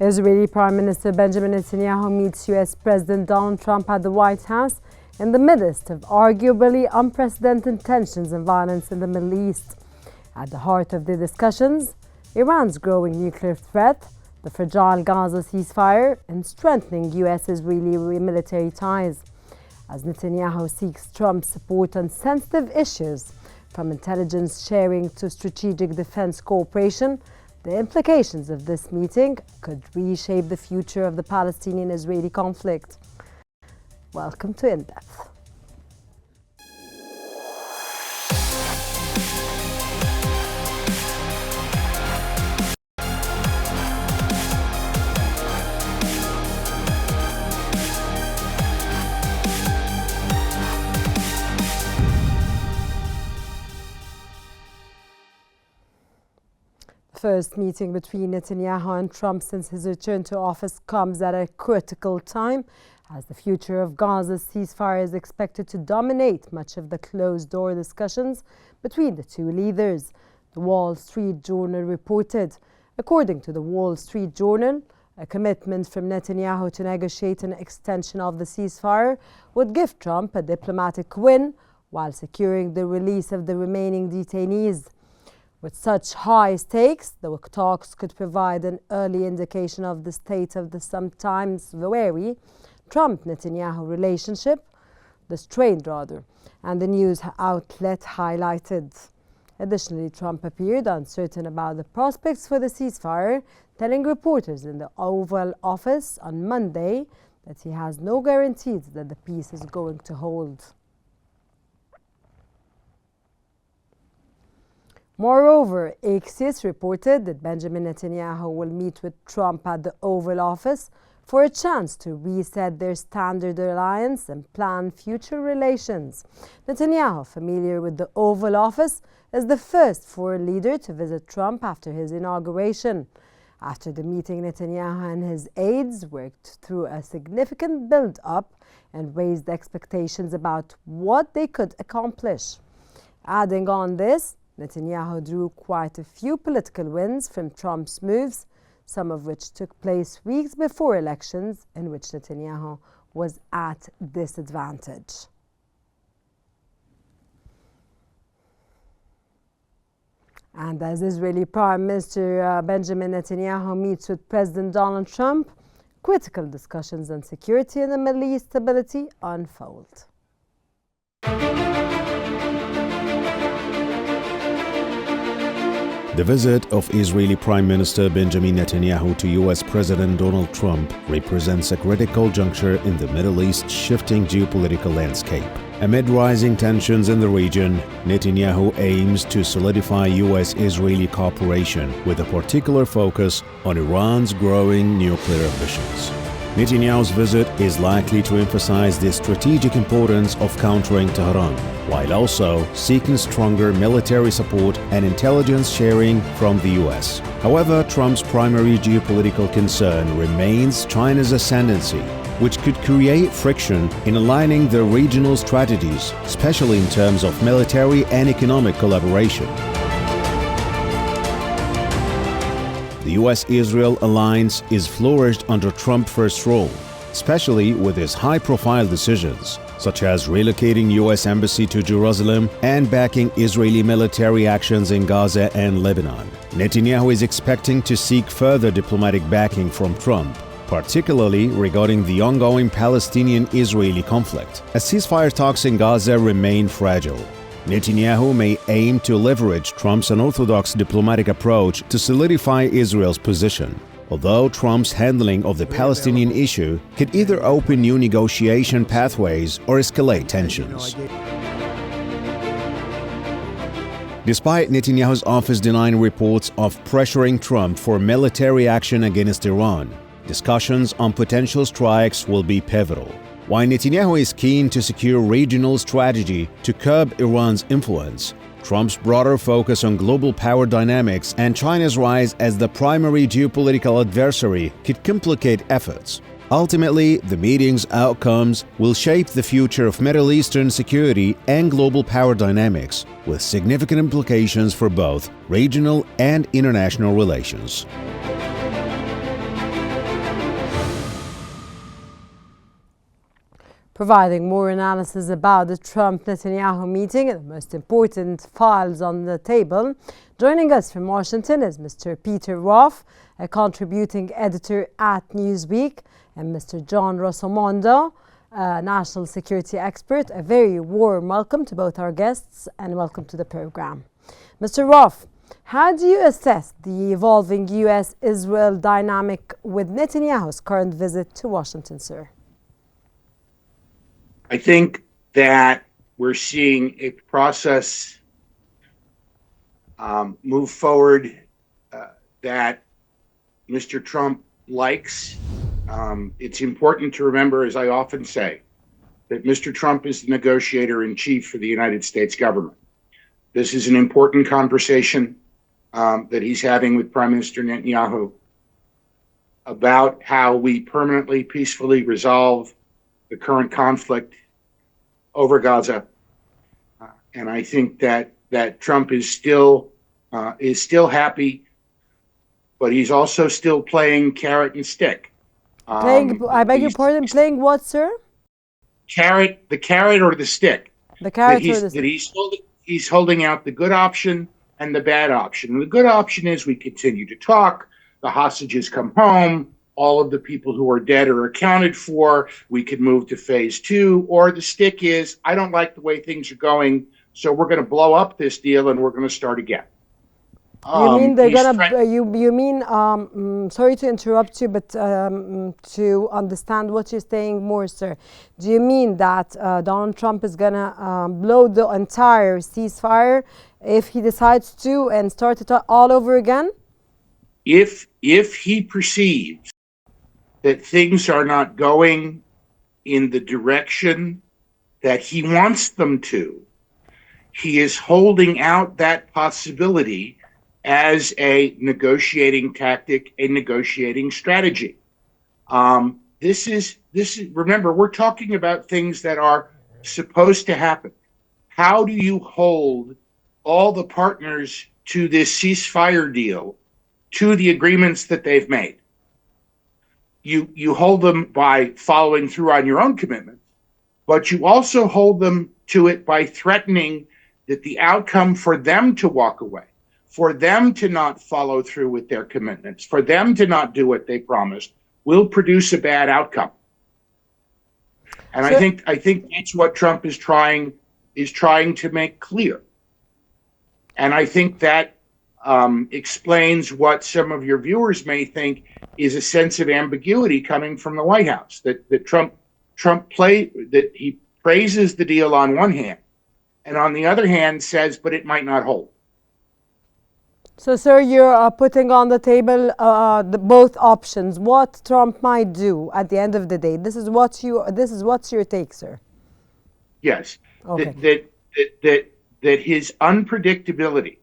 Israeli Prime Minister Benjamin Netanyahu meets U.S. President Donald Trump at the White House in the midst of arguably unprecedented tensions and violence in the Middle East. At the heart of the discussions, Iran's growing nuclear threat, the fragile Gaza ceasefire, and strengthening U.S.-Israeli military ties. As Netanyahu seeks Trump's support on sensitive issues, from intelligence sharing to strategic defense cooperation, the implications of this meeting could reshape the future of the Palestinian-Israeli conflict. Welcome to In Depth. First meeting between Netanyahu and Trump since his return to office comes at a critical time, as the future of Gaza's ceasefire is expected to dominate much of the closed-door discussions between the two leaders, the Wall Street Journal reported. According to the Wall Street Journal, a commitment from Netanyahu to negotiate an extension of the ceasefire would give Trump a diplomatic win while securing the release of the remaining detainees. With such high stakes, the talks could provide an early indication of the state of the sometimes wary Trump-Netanyahu relationship, the strained rather, and the news outlet highlighted. Additionally, Trump appeared uncertain about the prospects for the ceasefire, telling reporters in the Oval Office on Monday that he has no guarantees that the peace is going to hold. Moreover, Axios reported that Benjamin Netanyahu will meet with Trump at the Oval Office for a chance to reset their standard alliance and plan future relations. Netanyahu, familiar with the Oval Office, is the first foreign leader to visit Trump after his inauguration. After the meeting, Netanyahu and his aides worked through a significant build-up and raised expectations about what they could accomplish. Adding on this, Netanyahu drew quite a few political wins from Trump's moves, some of which took place weeks before elections in which Netanyahu was at disadvantage. And as Israeli Prime Minister Benjamin Netanyahu meets with President Donald Trump, critical discussions on security and the Middle East stability unfold. The visit of Israeli Prime Minister Benjamin Netanyahu to U.S. President Donald Trump represents a critical juncture in the Middle East's shifting geopolitical landscape. Amid rising tensions in the region, Netanyahu aims to solidify U.S.-Israeli cooperation with a particular focus on Iran's growing nuclear ambitions. Netanyahu's visit is likely to emphasize the strategic importance of countering Tehran, while also seeking stronger military support and intelligence sharing from the U.S. However, Trump's primary geopolitical concern remains China's ascendancy, which could create friction in aligning their regional strategies, especially in terms of military and economic collaboration. The U.S.-Israel alliance is flourished under Trump's first role, especially with his high-profile decisions, such as relocating U.S. Embassy to Jerusalem and backing Israeli military actions in Gaza and Lebanon. Netanyahu is expecting to seek further diplomatic backing from Trump, particularly regarding the ongoing Palestinian-Israeli conflict, as ceasefire talks in Gaza remain fragile. Netanyahu may aim to leverage Trump's unorthodox diplomatic approach to solidify Israel's position, although Trump's handling of the Palestinian issue could either open new negotiation pathways or escalate tensions. Despite Netanyahu's office denying reports of pressuring Trump for military action against Iran, discussions on potential strikes will be pivotal. While Netanyahu is keen to secure regional strategy to curb Iran's influence, Trump's broader focus on global power dynamics and China's rise as the primary geopolitical adversary could complicate efforts. Ultimately, the meeting's outcomes will shape the future of Middle Eastern security and global power dynamics, with significant implications for both regional and international relations. providing more analysis about the Trump-Netanyahu meeting and the most important files on the table. Joining us from Washington is Mr. Peter Roff, a contributing editor at Newsweek, and Mr. John Rosomondo, a national security expert. A very warm welcome to both our guests and welcome to the program. Mr. Roff, how do you assess the evolving U.S.-Israel dynamic with Netanyahu's current visit to Washington, sir? I think that we're seeing a process move forward that Mr. Trump likes. It's important to remember, as I often say, that Mr. Trump is the negotiator-in-chief for the United States government. This is an important conversation that he's having with Prime Minister Netanyahu about how we permanently, peacefully resolve the current conflict over Gaza. And I think that Trump is still happy, but he's also still playing carrot and stick. I beg your pardon, playing what, sir? The carrot or the stick. The carrot or the stick. That he's holding out the good option and the bad option. And the good option is we continue to talk, the hostages come home, all of the people who are dead are accounted for, we could move to phase 2, or the stick is, I don't like the way things are going, so we're going to blow up this deal and we're going to start again. You mean they're gonna? You mean? Sorry to interrupt you, but to understand what you're saying more, sir. Do you mean that Donald Trump is gonna blow the entire ceasefire if he decides to and start it all over again? If he perceives that things are not going in the direction that he wants them to, he is holding out that possibility as a negotiating tactic, a negotiating strategy. This is remember, we're talking about things that are supposed to happen. How do you hold all the partners to this ceasefire deal, to the agreements that they've made? You hold them by following through on your own commitments, but you also hold them to it by threatening that the outcome for them to walk away, for them to not follow through with their commitments, for them to not do what they promised, will produce a bad outcome. And so, I think that's what Trump is trying to make clear. And I think that explains what some of your viewers may think is a sense of ambiguity coming from the White House, that he praises the deal on one hand, and on the other hand says, but it might not hold. So, sir, you're putting on the table both options. What Trump might do at the end of the day. This is what's your take, sir. Yes. Okay. That his unpredictability,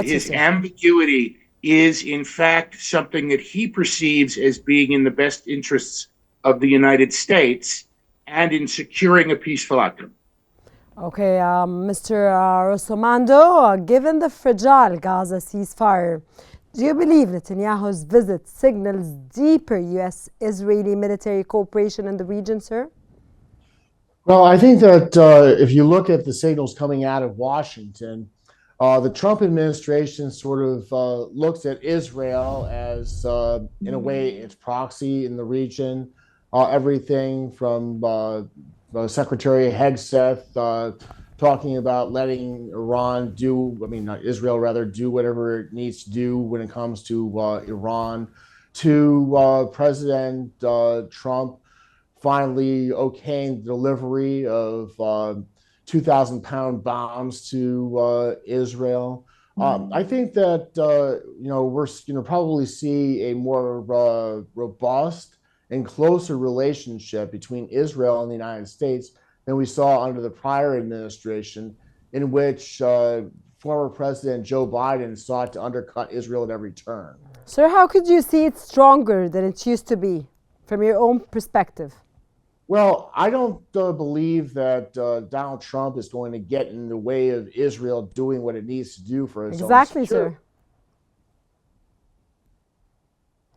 his ambiguity is in fact something that he perceives as being in the best interests of the United States and in securing a peaceful outcome. Okay, Mr. Rosomondo, given the fragile Gaza ceasefire, do you believe Netanyahu's visit signals deeper U.S.-Israeli military cooperation in the region, sir? Well, I think that if you look at the signals coming out of Washington, the Trump administration sort of looks at Israel as, in a way, its proxy in the region. Everything from Secretary Hegseth talking about letting Israel rather do whatever it needs to do when it comes to Iran, to President Trump finally okaying the delivery of 2,000-pound bombs to Israel. I think that we're probably see a more robust and closer relationship between Israel and the United States than we saw under the prior administration, in which former President Joe Biden sought to undercut Israel at every turn. Sir, how could you see it stronger than it used to be, from your own perspective? Well, I don't believe that Donald Trump is going to get in the way of Israel doing what it needs to do for its own security. Exactly, sir.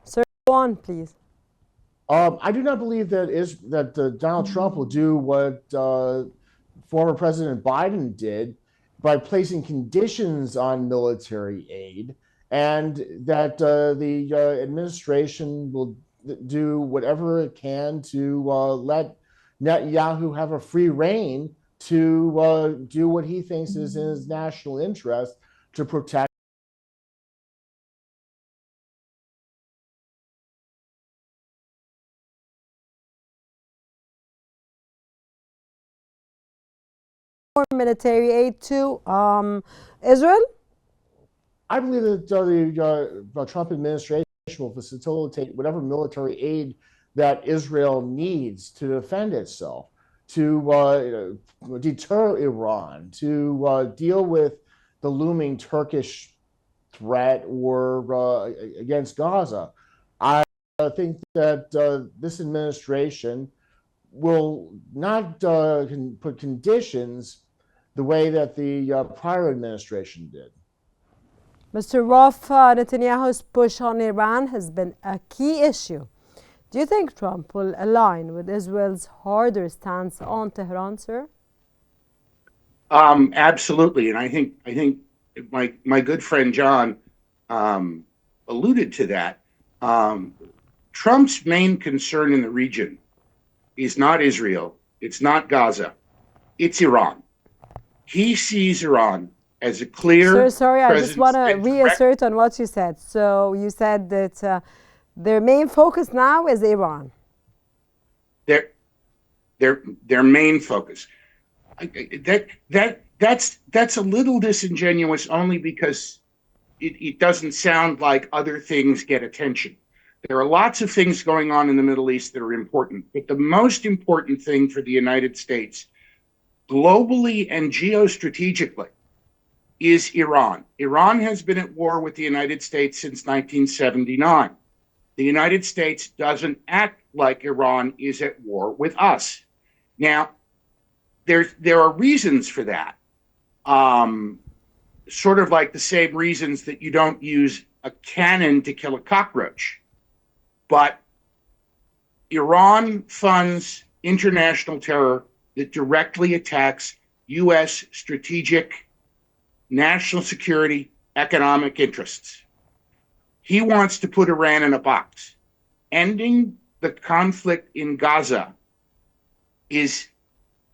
Sir, go on, please. I do not believe that Donald Trump will do what former President Biden did by placing conditions on military aid, and that the administration will do whatever it can to let Netanyahu have a free rein to do what he thinks is in his national interest to protect. More military aid to Israel? I believe that the Trump administration will facilitate whatever military aid that Israel needs to defend itself, to deter Iran, to deal with the looming Turkish threat or against Gaza. I think that this administration will not put conditions the way that the prior administration did. Mr. Roth, Netanyahu's push on Iran has been a key issue. Do you think Trump will align with Israel's harder stance on Tehran, sir? Absolutely, and I think my good friend John alluded to that. Trump's main concern in the region is not Israel, it's not Gaza, it's Iran. He sees Iran as a clear. Sir, sorry, I just want to reassert on what you said. So you said that their main focus now is Iran. Their main focus. That's a little disingenuous, only because it doesn't sound like other things get attention. There are lots of things going on in the Middle East that are important, but the most important thing for the United States, globally and geostrategically, is Iran. Iran has been at war with the United States since 1979. The United States doesn't act like Iran is at war with us. Now, there are reasons for that. Sort of like the same reasons that you don't use a cannon to kill a cockroach. But Iran funds international terror that directly attacks U.S. strategic, national security, economic interests. He wants to put Iran in a box. Ending the conflict in Gaza is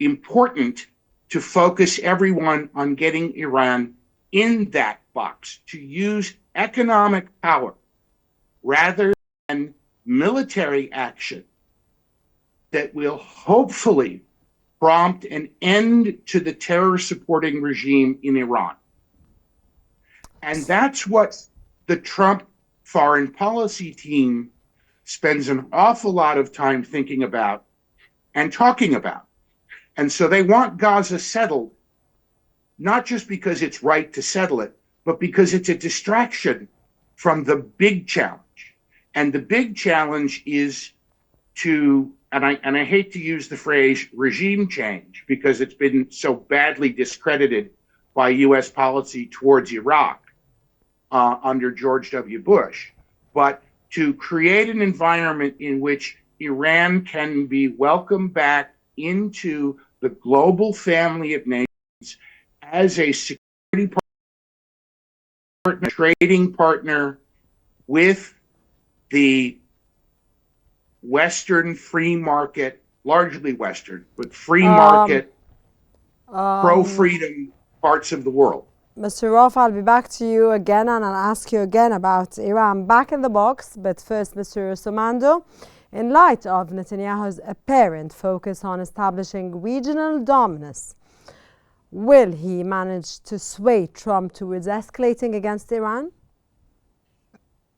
important to focus everyone on getting Iran in that box, to use economic power rather than military action that will hopefully prompt an end to the terror-supporting regime in Iran. And that's what the Trump foreign policy team spends an awful lot of time thinking about and talking about. And so they want Gaza settled, not just because it's right to settle it, but because it's a distraction from the big challenge. And the big challenge is to, and I hate to use the phrase regime change because it's been so badly discredited by U.S. policy towards Iraq under George W. Bush, but to create an environment in which Iran can be welcomed back into the global family of nations as a security partner, trading partner with the Western free market, largely Western, but free market, pro-freedom parts of the world. Mr. Roth, I'll be back to you again and I'll ask you again about Iran back in the box. But first, Mr. Somando, in light of Netanyahu's apparent focus on establishing regional dominance, will he manage to sway Trump towards escalating against Iran?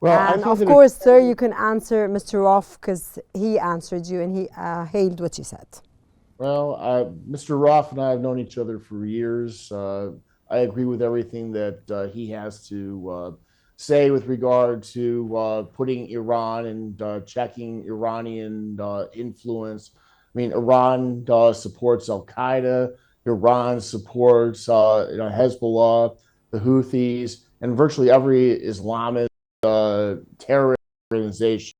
Well, and of course, sir, you can answer Mr. Roth because he answered you and he hailed what you said. Well, Mr. Roth and I have known each other for years. I agree with everything that he has to say with regard to putting Iran and checking Iranian influence. I mean, Iran supports Al-Qaeda. Iran supports Hezbollah, the Houthis, and virtually every Islamist terrorist organization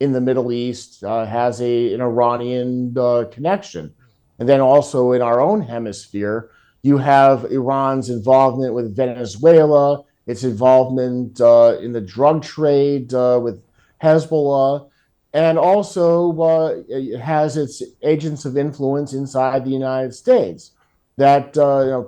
in the Middle East has an Iranian connection. And then also in our own hemisphere, you have Iran's involvement with Venezuela, its involvement in the drug trade with Hezbollah, and also it has its agents of influence inside the United States that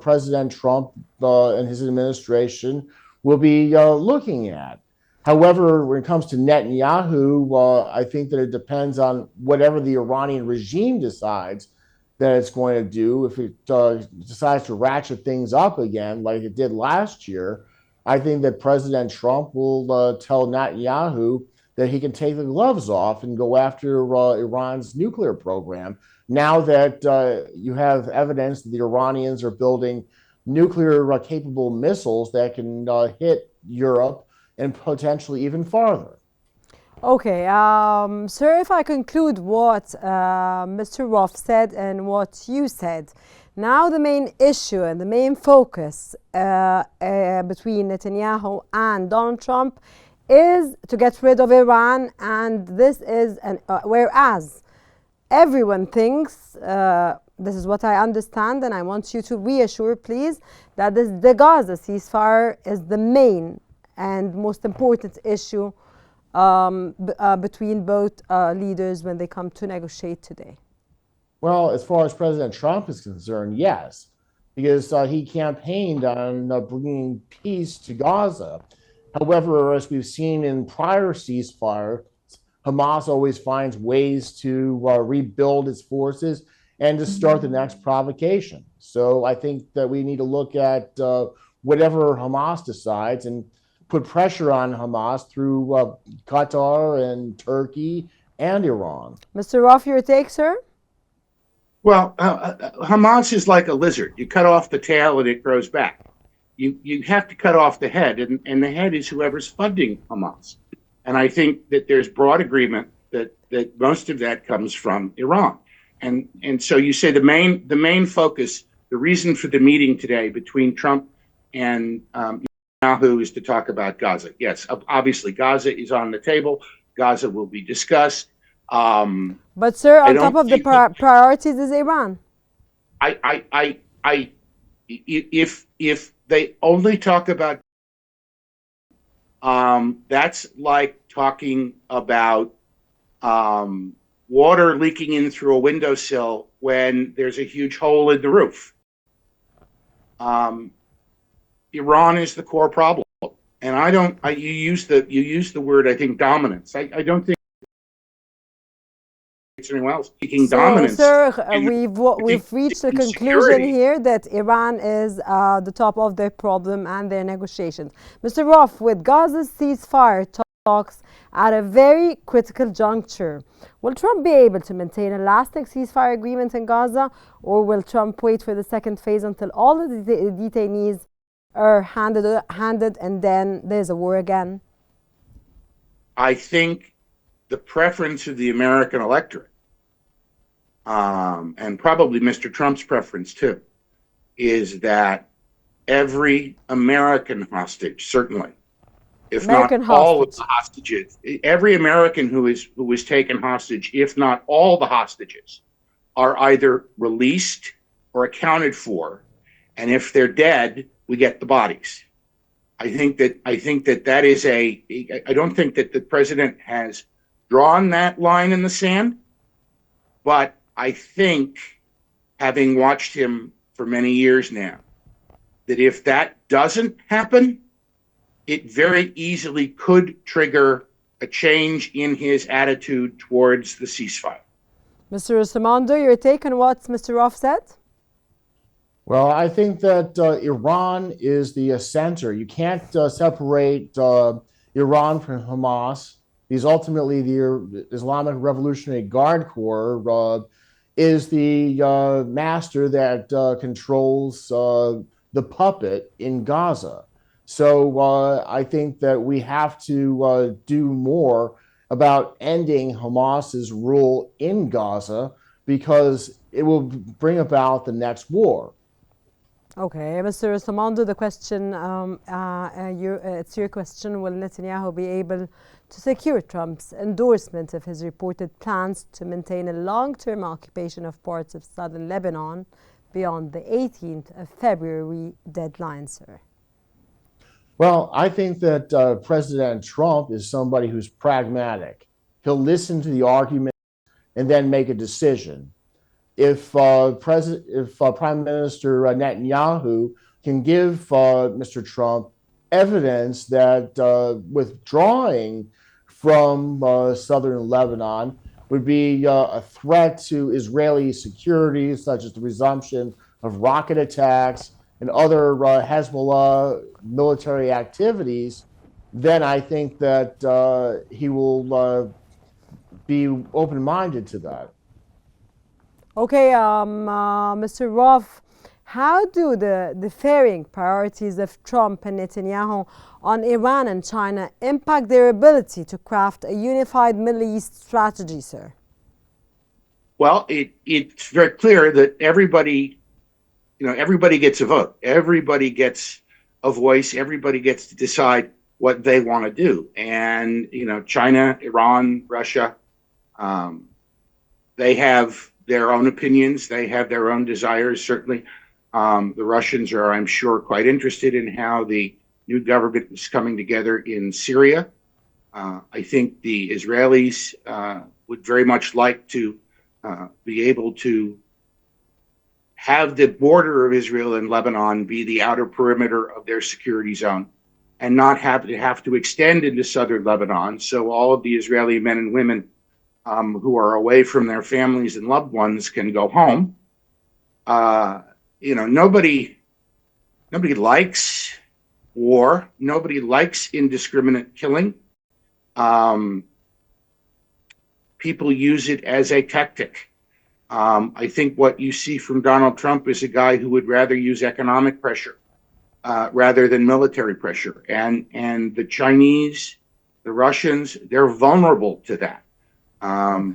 President Trump and his administration will be looking at. However, when it comes to Netanyahu, I think that it depends on whatever the Iranian regime decides that it's going to do. If it decides to ratchet things up again, like it did last year, I think that President Trump will tell Netanyahu that he can take the gloves off and go after Iran's nuclear program. Now that you have evidence that the Iranians are building nuclear capable missiles that can hit Europe and potentially even farther. Okay, sir, if I conclude what Mr. Roth said and what you said, now the main issue and the main focus between Netanyahu and Donald Trump is to get rid of Iran, and this is whereas everyone thinks, this is what I understand, and I want you to reassure, please, that the Gaza ceasefire is the main and most important issue between both leaders when they come to negotiate today. Well, as far as President Trump is concerned, yes, because he campaigned on bringing peace to Gaza. However, as we've seen in prior ceasefire, Hamas always finds ways to rebuild its forces and to start the next provocation. So I think that we need to look at whatever Hamas decides and put pressure on Hamas through Qatar and Turkey and Iran. Mr. Roth, your take, sir? Well, Hamas is like a lizard. You cut off the tail and it grows back. You have to cut off the head, and the head is whoever's funding Hamas. And I think that there's broad agreement that most of that comes from Iran. And so you say the main focus, the reason for the meeting today between Trump and Netanyahu is to talk about Gaza. Yes, obviously Gaza is on the table. Gaza will be discussed. But sir, on top of the priorities is Iran. If they only talk about, that's like talking about water leaking in through a windowsill when there's a huge hole in the roof. Iran is the core problem, and you use the word, I think, dominance. I don't think it's anyone else speaking dominance. Sir, we've reached the conclusion here that Iran is the top of their problem and their negotiations. Mr. Roth, with Gaza's ceasefire talks at a very critical juncture, will Trump be able to maintain a lasting ceasefire agreement in Gaza, or will Trump wait for the second phase until all of the detainees are handed and then there's a war again? I think the preference of the American electorate, and probably Mr. Trump's preference too, is that every American hostage, certainly, if not all of the hostages, every American who was taken hostage, if not all the hostages, are either released or accounted for, and if they're dead, we get the bodies. I think that is I don't think that the president has drawn that line in the sand, but I think, having watched him for many years now, that if that doesn't happen, it very easily could trigger a change in his attitude towards the ceasefire. Mr. Simondo, your take on what Mr. Roth said? Well, I think that Iran is the center. You can't separate Iran from Hamas, because ultimately the Islamic Revolutionary Guard Corps is the master that controls the puppet in Gaza. So I think that we have to do more about ending Hamas's rule in Gaza, because it will bring about the next war. Okay, Mr. Russomando, the question, it's your question. Will Netanyahu be able to secure Trump's endorsement of his reported plans to maintain a long-term occupation of parts of southern Lebanon beyond the 18th of February deadline, sir? Well, I think that President Trump is somebody who's pragmatic. He'll listen to the argument and then make a decision. If Prime Minister Netanyahu can give Mr. Trump evidence that withdrawing from southern Lebanon would be a threat to Israeli security, such as the resumption of rocket attacks and other Hezbollah military activities, then I think that he will be open-minded to that. Okay, Mr. Roth, how do the differing priorities of Trump and Netanyahu on Iran and China impact their ability to craft a unified Middle East strategy, sir? Well, it's very clear that everybody gets a vote. Everybody gets a voice. Everybody gets to decide what they want to do. And, China, Iran, Russia, they have their own opinions. They have their own desires, certainly. The Russians are, I'm sure, quite interested in how the new government is coming together in Syria. I think the Israelis would very much like to be able to have the border of Israel and Lebanon be the outer perimeter of their security zone and not have to extend into southern Lebanon. So all of the Israeli men and women who are away from their families and loved ones can go home. Nobody likes war. Nobody likes indiscriminate killing. People use it as a tactic. I think what you see from Donald Trump is a guy who would rather use economic pressure rather than military pressure. And the Chinese, the Russians, they're vulnerable to that.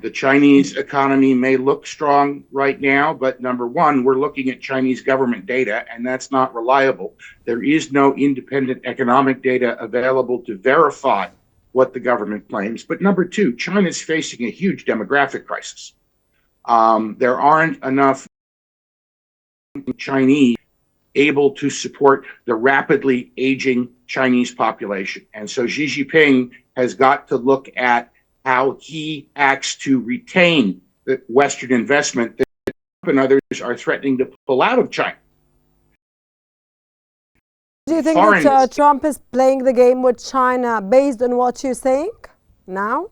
The Chinese economy may look strong right now, but number one, we're looking at Chinese government data, and that's not reliable. There is no independent economic data available to verify what the government claims. But number two, China's facing a huge demographic crisis. There aren't enough Chinese able to support the rapidly aging Chinese population. And so Xi Jinping has got to look at how he acts to retain the Western investment that Trump and others are threatening to pull out of China. Do you think that Trump is playing the game with China based on what you're saying now?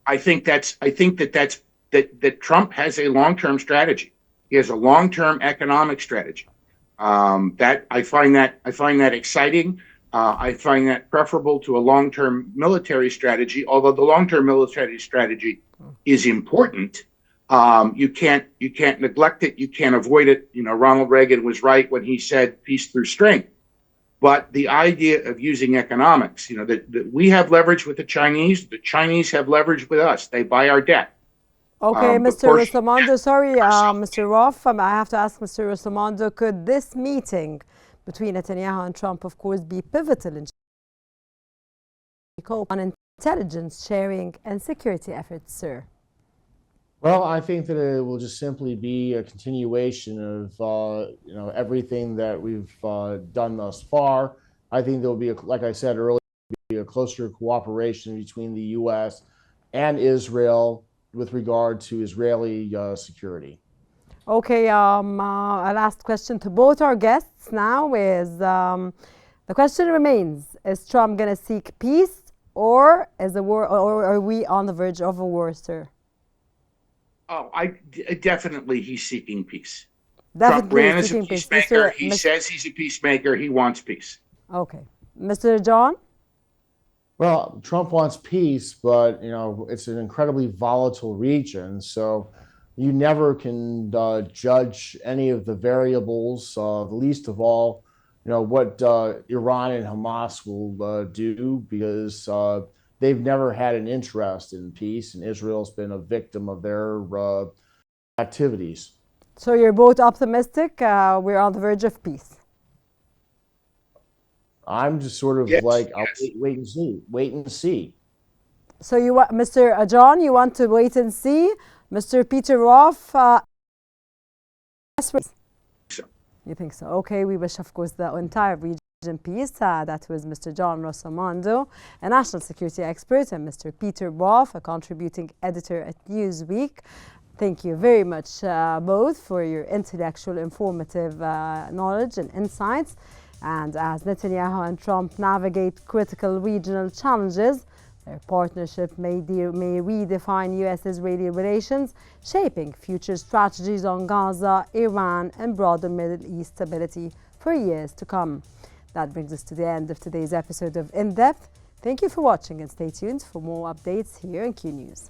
I think that Trump has a long-term strategy. He has a long-term economic strategy. That I find that exciting. I find that preferable to a long-term military strategy, although the long-term military strategy is important. You can't neglect it. You can't avoid it. Ronald Reagan was right when he said peace through strength. But the idea of using economics, that we have leverage with the Chinese have leverage with us. They buy our debt. Okay, Mr. Russomando, sorry, Mr. Roth, I have to ask Mr. Russomando, could this meeting between Netanyahu and Trump, of course, be pivotal in on intelligence sharing and security efforts, sir? Well, I think that it will just simply be a continuation of everything that we've done thus far. I think there will be, like I said earlier, a closer cooperation between the U.S. and Israel with regard to Israeli security. Okay, a last question to both our guests now is, the question remains, is Trump going to seek peace or is a war, or are we on the verge of a war, sir? Oh, definitely he's seeking peace. Definitely Trump ran as a peace. peacemaker. He says he's a peacemaker. He wants peace. Okay. Mr. John? Well, Trump wants peace, but it's an incredibly volatile region, so you never can judge any of the variables. Least of all, what Iran and Hamas will do, because they've never had an interest in peace, and Israel's been a victim of their activities. So you're both optimistic. We're on the verge of peace. I'm just sort of Yes, like, I'll yes. wait and see. Wait and see. So you want, Mr. John, you want to wait and see. Mr. Peter Roth, you think so? Okay, we wish, of course, the entire region peace. That was Mr. John Rossomando, a national security expert, and Mr. Peter Roth, a contributing editor at Newsweek. Thank you very much both for your intellectual, informative knowledge and insights. And as Netanyahu and Trump navigate critical regional challenges, their partnership may redefine U.S.-Israeli relations, shaping future strategies on Gaza, Iran, and broader Middle East stability for years to come. That brings us to the end of today's episode of In Depth. Thank you for watching and stay tuned for more updates here in Qnews.